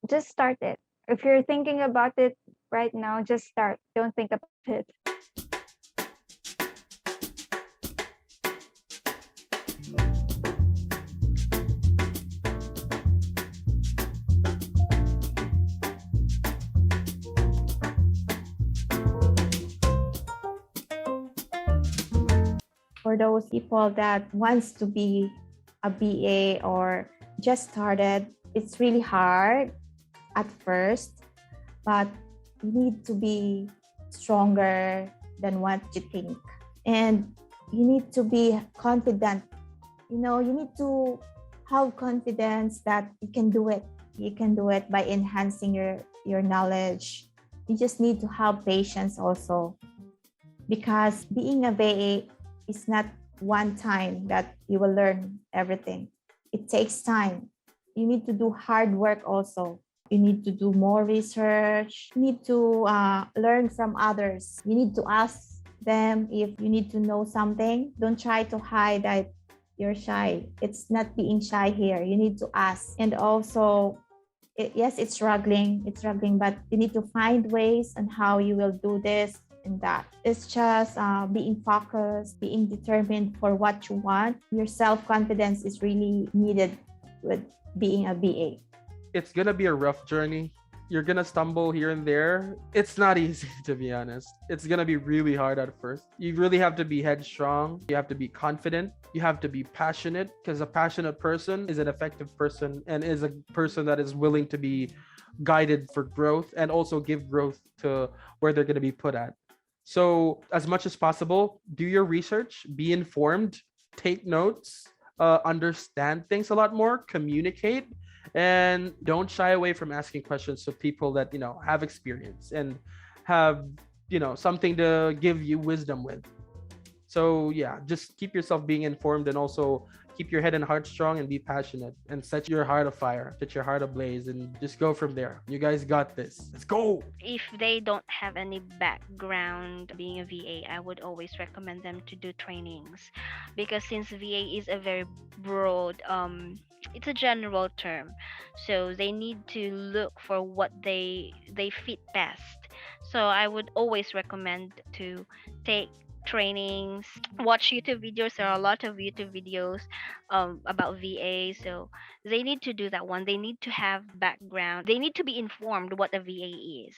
just start it. If you're thinking about it right now, just start. Don't think about it. For those people that wants to be a BA or just started, it's really hard at first, but you need to be stronger than what you think. And you need to be confident. You need to have confidence that you can do it. You can do it by enhancing your knowledge. You just need to have patience also, because being a VA is not one time that you will learn everything. It takes time. You need to do hard work also. You need to do more research. You need to learn from others. You need to ask them if you need to know something. Don't try to hide that you're shy. It's not being shy here. You need to ask. And also, yes, it's struggling, but you need to find ways on how you will do this and that. It's just being focused, being determined for what you want. Your self-confidence is really needed with being a BA. It's gonna be a rough journey. You're gonna stumble here and there. It's not easy, to be honest. It's gonna be really hard at first. You really have to be headstrong. You have to be confident. You have to be passionate, because a passionate person is an effective person and is a person that is willing to be guided for growth and also give growth to where they're gonna be put at. So, as much as possible, do your research, be informed, take notes, understand things a lot more, communicate, and don't shy away from asking questions to people that have experience and have something to give you wisdom with. So yeah, just keep yourself being informed, and also keep your head and heart strong, and be passionate, and set your heart afire, set your heart ablaze, and just go from there. You guys got this. Let's go. If they don't have any background being a VA, I would always recommend them to do trainings, because since VA is a very broad, it's a general term, so they need to look for what they fit best. So I would always recommend to take trainings, watch YouTube videos. There are a lot of YouTube videos about VA, so they need to do that one. They need to have background. They need to be informed what a VA is.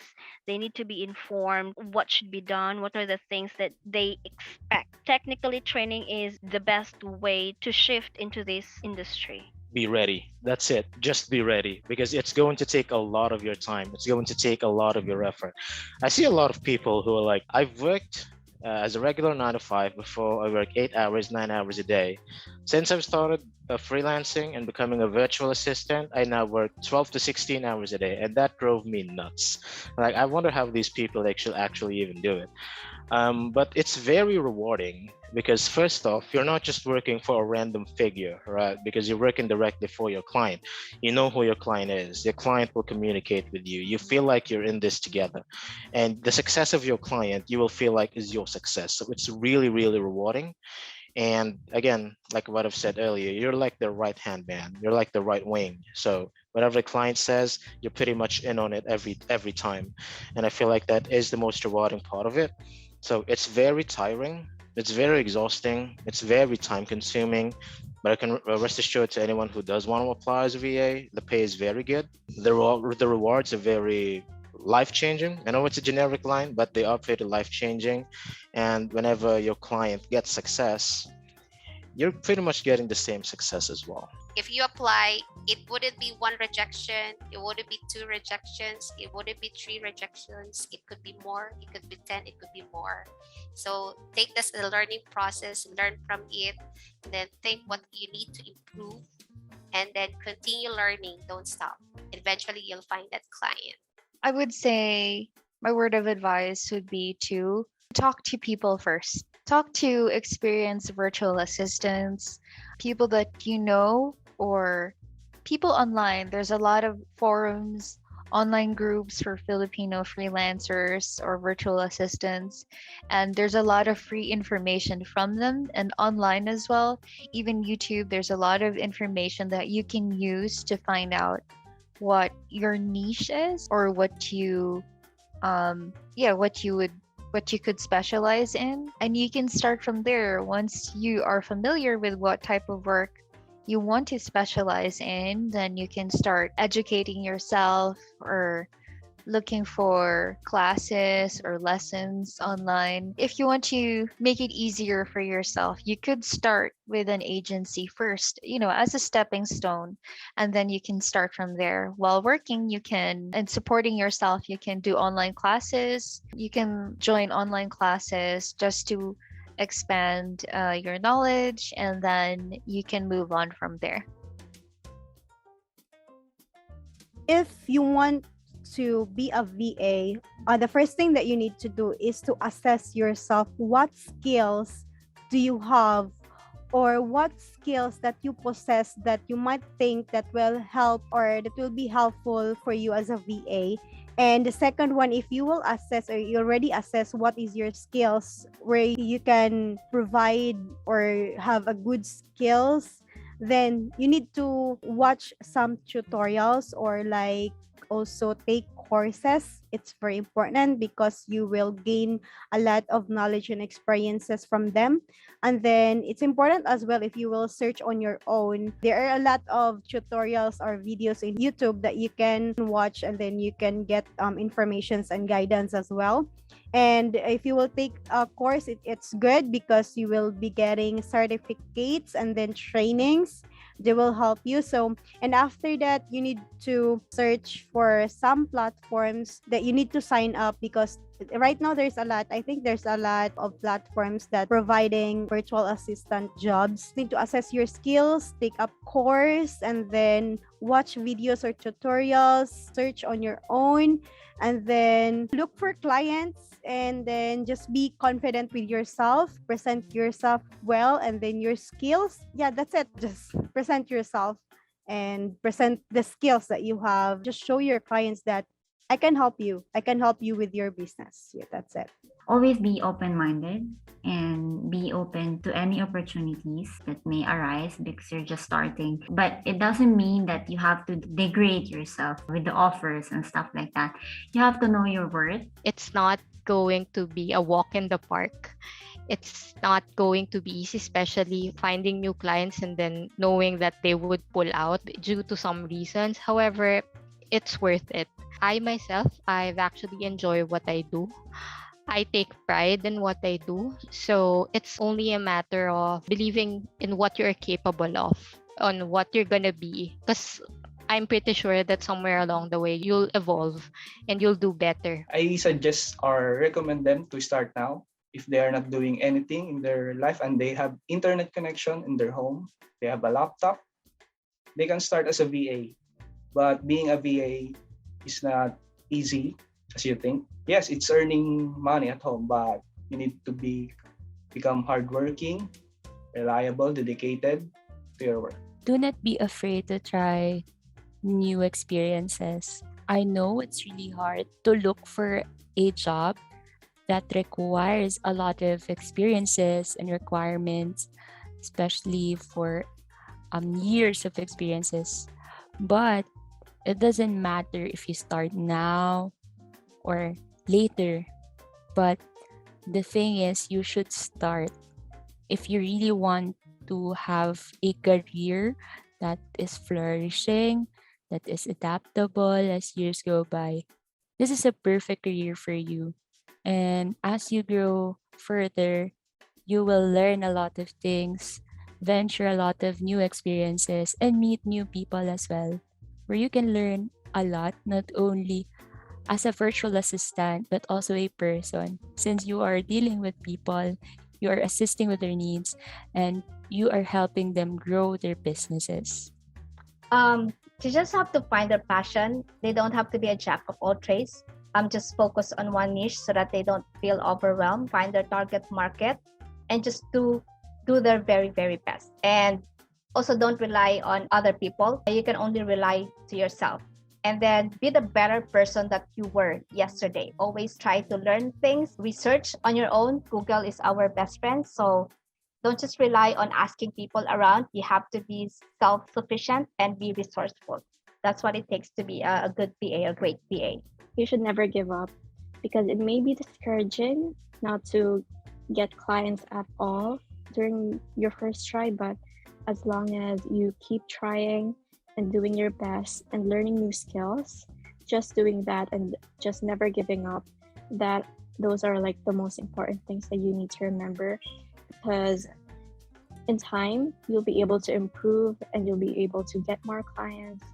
They need to be informed what should be done, what are the things that they expect. Technically, training is the best way to shift into this industry. Be ready. That's it. Just be ready, because it's going to take a lot of your time. It's going to take a lot of your effort. I see a lot of people who are like, I've worked as a regular 9 to 5 before. I work 8 hours, 9 hours a day. Since I've started freelancing and becoming a virtual assistant, I now work 12 to 16 hours a day, and that drove me nuts. Like, I wonder how these people actually even do it. But it's very rewarding, because first off, you're not just working for a random figure, right? Because you're working directly for your client. You know who your client is. Your client will communicate with you. You feel like you're in this together. And the success of your client, you will feel like is your success. So it's really, really rewarding. And again, like what I've said earlier, you're like the right-hand man. You're like the right wing. So whatever the client says, you're pretty much in on it every time. And I feel like that is the most rewarding part of it. So it's very tiring. It's very exhausting. It's very time consuming, but I can rest assured to anyone who does want to apply as a VA, the pay is very good. The rewards are very life-changing. I know it's a generic line, but they are pretty life-changing. And whenever your client gets success, you're pretty much getting the same success as well. If you apply, it wouldn't be 1 rejection, it wouldn't be 2 rejections, it wouldn't be 3 rejections, it could be more, it could be 10, it could be more. So take this as a learning process, learn from it, then think what you need to improve, and then continue learning, don't stop. Eventually, you'll find that client. I would say my word of advice would be to talk to people first. Talk to experienced virtual assistants, people that you know, or people online. There's a lot of forums, online groups for Filipino freelancers or virtual assistants, and there's a lot of free information from them, and online as well. Even YouTube, there's a lot of information that you can use to find out what your niche is or what you what you could specialize in, and you can start from there. Once you are familiar with what type of work you want to specialize in, then you can start educating yourself or looking for classes or lessons online. If you want to make it easier for yourself, you could start with an agency first, as a stepping stone. And then you can start from there. While working, and supporting yourself, you can do online classes. You can join online classes just to expand your knowledge, and then you can move on from there. If you want to be a VA, the first thing that you need to do is to assess yourself. What skills do you have, or what skills that you possess that you might think that will help or that will be helpful for you as a VA? And the second one, if you will assess or you already assess what is your skills, where you can provide or have a good skills, then you need to watch some tutorials or like also take courses. It's very important because you will gain a lot of knowledge and experiences from them. And then it's important as well if you will search on your own. There are a lot of tutorials or videos in YouTube that you can watch, and then you can get informations and guidance as well. And if you will take a course, it's good because you will be getting certificates and then trainings. They will help you. So, and after that, you need to search for some platforms that you need to sign up, because right now there's a lot. I think there's a lot of platforms that providing virtual assistant jobs. You need to assess your skills, take up course, and then watch videos or tutorials, search on your own, and then look for clients, and then just be confident with yourself, present yourself well, and then your skills. Yeah, that's it. Just present yourself and present the skills that you have. Just show your clients that I can help you. I can help you with your business. Yeah, that's it. Always be open-minded and be open to any opportunities that may arise because you're just starting. But it doesn't mean that you have to degrade yourself with the offers and stuff like that. You have to know your worth. It's not going to be a walk in the park. It's not going to be easy, especially finding new clients and then knowing that they would pull out due to some reasons. However, it's worth it. I myself, I've actually enjoyed what I do. I take pride in what I do. So it's only a matter of believing in what you're capable of, on what you're going to be. Because I'm pretty sure that somewhere along the way, you'll evolve and you'll do better. I suggest or recommend them to start now. If they are not doing anything in their life and they have internet connection in their home, they have a laptop, they can start as a VA. But being a VA is not easy as you think. Yes, it's earning money at home, but you need to become hardworking, reliable, dedicated to your work. Do not be afraid to try new experiences. I know it's really hard to look for a job that requires a lot of experiences and requirements, especially for years of experiences. But it doesn't matter if you start now or later. But the thing is, you should start. If you really want to have a career that is flourishing, that is adaptable as years go by, this is a perfect career for you. And as you grow further, you will learn a lot of things, venture a lot of new experiences, and meet new people as well, where you can learn a lot, not only as a virtual assistant, but also a person. Since you are dealing with people, you are assisting with their needs, and you are helping them grow their businesses. You just have to find their passion. They don't have to be a jack of all trades. Just focus on one niche so that they don't feel overwhelmed. Find their target market and just do their very, very best. And also don't rely on other people. You can only rely to yourself. And then be the better person that you were yesterday. Always try to learn things, research on your own. Google is our best friend. So don't just rely on asking people around. You have to be self-sufficient and be resourceful. That's what it takes to be a good VA, a great VA. You should never give up because it may be discouraging not to get clients at all during your first try, but as long as you keep trying and doing your best and learning new skills, just doing that and just never giving up, that those are like the most important things that you need to remember, because in time you'll be able to improve and you'll be able to get more clients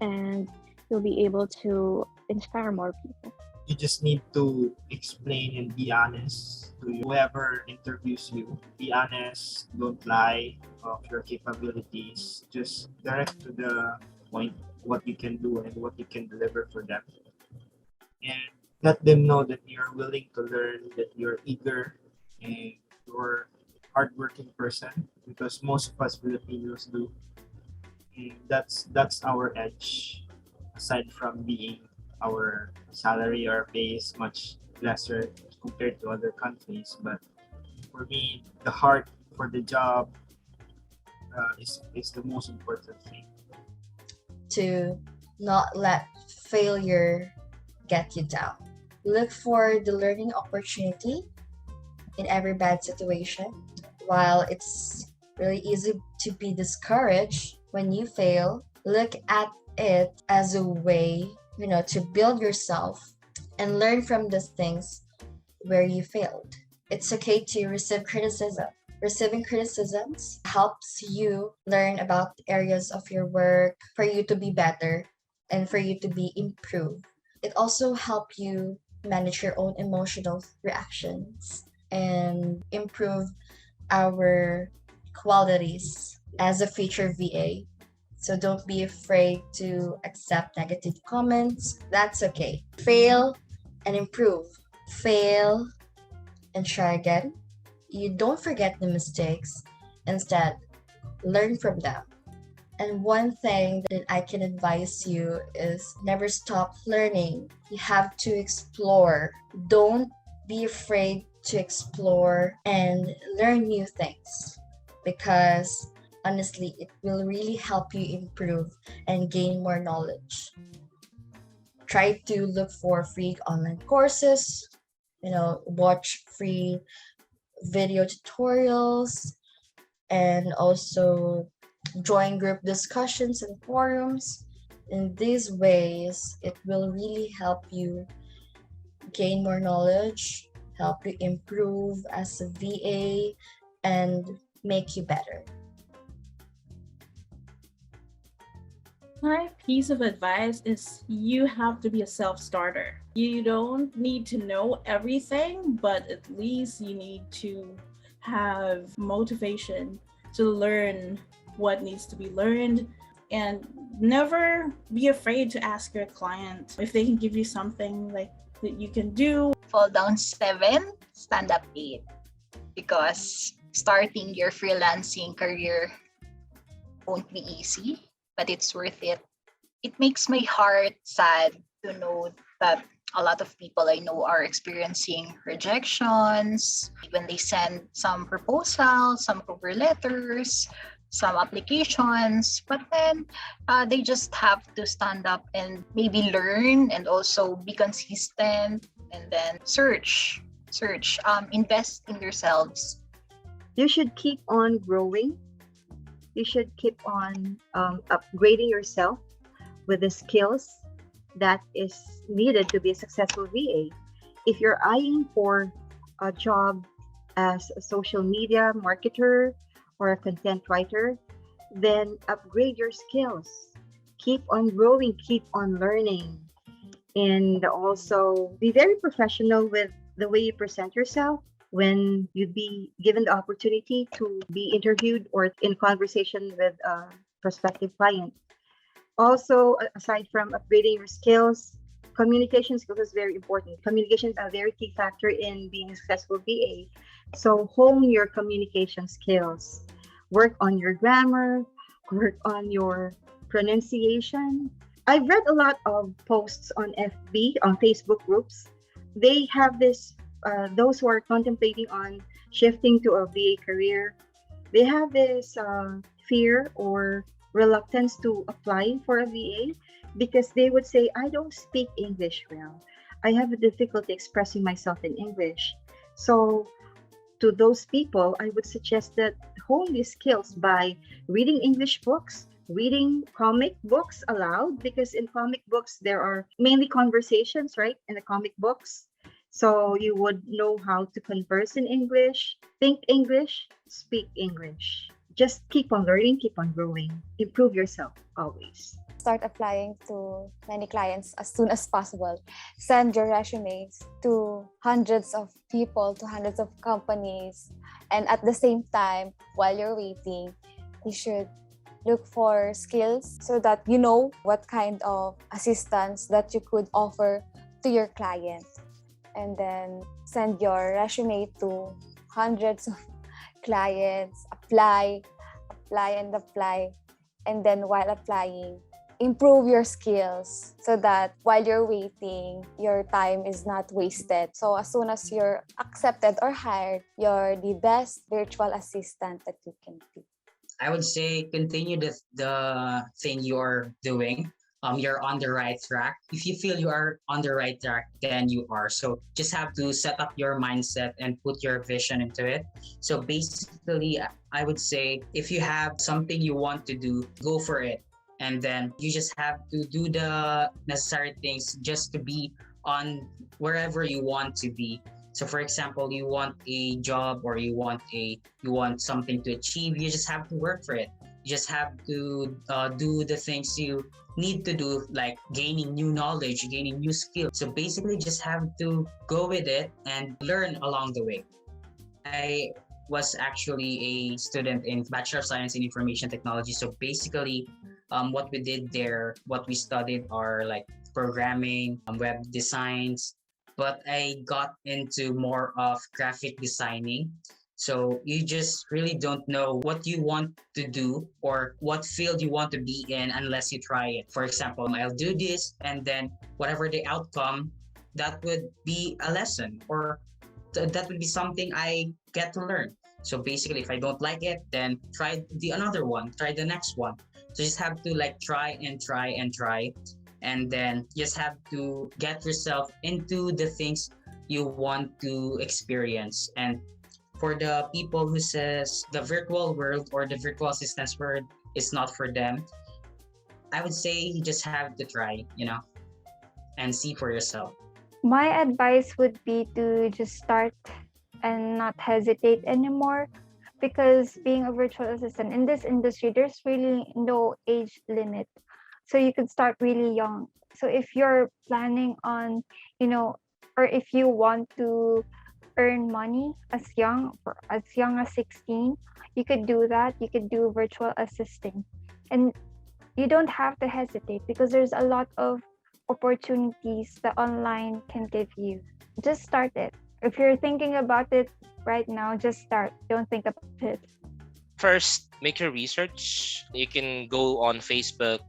and you'll be able to inspire more people. You just need to explain and be honest to whoever interviews you. Be honest, don't lie of your capabilities. Just direct to the point what you can do and what you can deliver for them. And let them know that you're willing to learn, that you're eager, and you're a hardworking person, because most of us Filipinos do. And that's our edge, aside from being our salary or pay is much lesser compared to other countries. But for me, the heart for the job is the most important thing. To not let failure get you down. Look for the learning opportunity in every bad situation. While it's really easy to be discouraged when you fail, look at it as a way, to build yourself and learn from the things where you failed. It's okay to receive criticism. Receiving criticisms helps you learn about areas of your work for you to be better and for you to be improved. It also helps you manage your own emotional reactions and improve our qualities as a future VA. So don't be afraid to accept negative comments. That's okay. Fail and improve. Fail and try again. You don't forget the mistakes. Instead, learn from them. And one thing that I can advise you is never stop learning. You have to explore. Don't be afraid to explore and learn new things, because honestly, it will really help you improve and gain more knowledge. Try to look for free online courses, watch free video tutorials, and also join group discussions and forums. In these ways, it will really help you gain more knowledge, help you improve as a VA, and make you better. My piece of advice is you have to be a self-starter. You don't need to know everything, but at least you need to have motivation to learn what needs to be learned, and never be afraid to ask your client if they can give you something like that you can do. Fall down 7, stand up 8, because starting your freelancing career won't be easy, but it's worth it. It makes my heart sad to know that a lot of people I know are experiencing rejections when they send some proposals, some cover letters, some applications, but then they just have to stand up and maybe learn and also be consistent, and then invest in yourselves. You should keep on growing. You should keep on upgrading yourself with the skills that is needed to be a successful VA. If you're eyeing for a job as a social media marketer or a content writer, then upgrade your skills. Keep on growing, keep on learning, and also be very professional with the way you present yourself when you'd be given the opportunity to be interviewed or in conversation with a prospective client. Also, aside from upgrading your skills, communication skills is very important. Communication is a very key factor in being a successful VA. So hone your communication skills. Work on your grammar, work on your pronunciation. I've read a lot of posts on FB, on Facebook groups. They have this, those who are contemplating on shifting to a VA career, they have this fear or reluctance to applying for a VA because they would say, I don't speak English well. I have a difficulty expressing myself in English. So to those people, I would suggest that hone these skills by reading English books, reading comic books aloud, because in comic books, there are mainly conversations, right? In the comic books. So you would know how to converse in English, think English, speak English. Just keep on learning, keep on growing, improve yourself always. Start applying to many clients as soon as possible. Send your resumes to hundreds of people, to hundreds of companies. And at the same time, while you're waiting, you should look for skills so that you know what kind of assistance that you could offer to your client. And then send your resume to hundreds of clients, apply, and apply. And then while applying, improve your skills so that while you're waiting, your time is not wasted. So as soon as you're accepted or hired, you're the best virtual assistant that you can be. I would say continue the thing you're doing. You're on the right track. If you feel you are on the right track, then you are. So just have to set up your mindset and put your vision into it. So basically, I would say if you have something you want to do, go for it. And then you just have to do the necessary things just to be on wherever you want to be. So for example, you want a job or you want something to achieve, you just have to work for it. You just have to do the things you need to do, like gaining new knowledge, gaining new skills. So basically just have to go with it and learn along the way. I was actually a student in Bachelor of Science in Information Technology. So basically, what we did there, what we studied are like programming, web designs, but I got into more of graphic designing. So you just really don't know what you want to do or what field you want to be in unless you try it. For example, I'll do this and then whatever the outcome, that would be a lesson or that would be something I get to learn. So basically, if I don't like it, then try another one, try the next one. So just have to like try and try and try. And then just have to get yourself into the things you want to experience. And for the people who says the virtual world or the virtual assistance world is not for them, I would say you just have to try, and see for yourself. My advice would be to just start and not hesitate anymore, because being a virtual assistant in this industry, there's really no age limit. So you could start really young. So if you're planning on, or if you want to earn money as young as 16, you could do that. You could do virtual assisting. And you don't have to hesitate because there's a lot of opportunities that online can give you. Just start it. If you're thinking about it right now, just start. Don't think about it. First, make your research. You can go on Facebook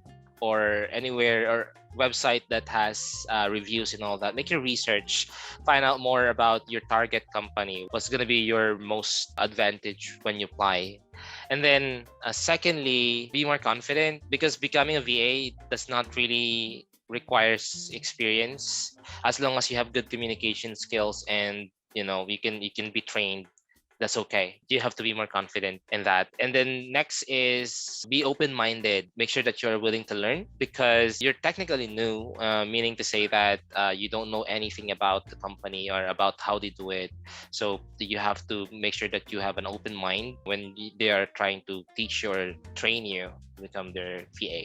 or anywhere or website that has reviews and all that. Make your research, find out more about your target company, what's going to be your most advantage when you apply. And then secondly, be more confident, because becoming a VA does not really requires experience. As long as you have good communication skills and you can be trained, that's okay. You have to be more confident in that. And then next is be open-minded. Make sure that you're willing to learn, because you're technically new, meaning to say that you don't know anything about the company or about how they do it. So you have to make sure that you have an open mind when they are trying to teach you or train you to become their VA.